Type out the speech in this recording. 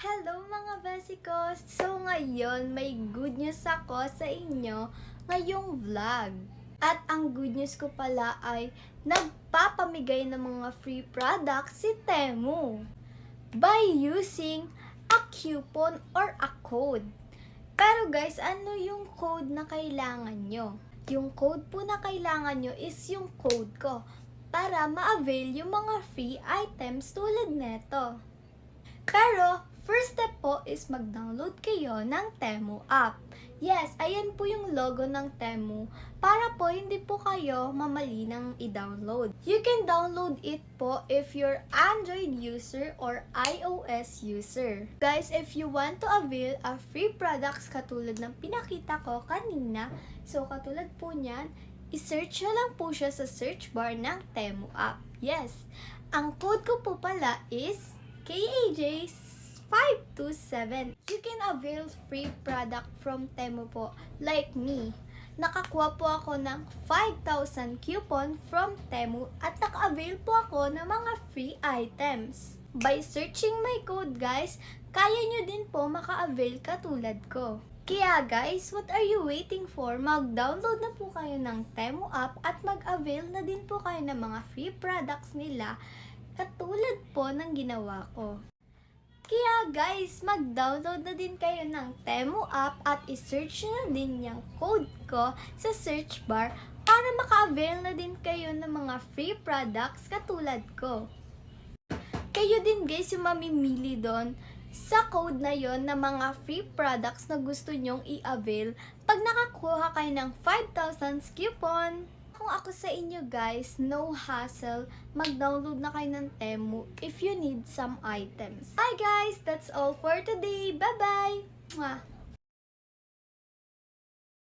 Hello mga besikos! So ngayon, may good news ako sa inyo ngayong vlog. At ang good news ko pala ay nagpapamigay ng mga free products si Temu by using a coupon or a code. Pero guys, ano yung code na kailangan nyo? Yung code po na kailangan nyo is yung code ko para ma-avail yung mga free items tulad neto. Pero, first step po is mag-download kayo ng Temu app. Yes, ayan po yung logo ng Temu para po hindi po kayo mamali ng i-download. You can download it po if you're Android user or iOS user. Guys, if you want to avail a free products katulad ng pinakita ko kanina, so katulad po niyan, i-search nyo lang po siya sa search bar ng Temu app. Yes, ang code ko po pala is KAJ527. You can avail free product from Temu po, like me. Nakakuha po ako ng 5,000 coupon from Temu at naka-avail po ako ng mga free items. By searching my code guys, kaya nyo din po maka-avail katulad ko. Kaya guys, what are you waiting for? Mag-download na po kayo ng Temu app at mag-avail na din po kayo ng mga free products nila katulad po ng ginawa ko. Kaya guys, mag-download na din kayo ng Temu app at i-search na din yung code ko sa search bar para maka-avail na din kayo ng mga free products katulad ko. Kayo din guys yung mamimili doon sa code na yon ng mga free products na gusto nyong i-avail pag nakakuha kayo ng 5,000 coupon. Kung ako sa inyo guys, no hassle, mag-download na kayo ng Temu if you need some items. Bye guys! That's all for today. Bye-bye!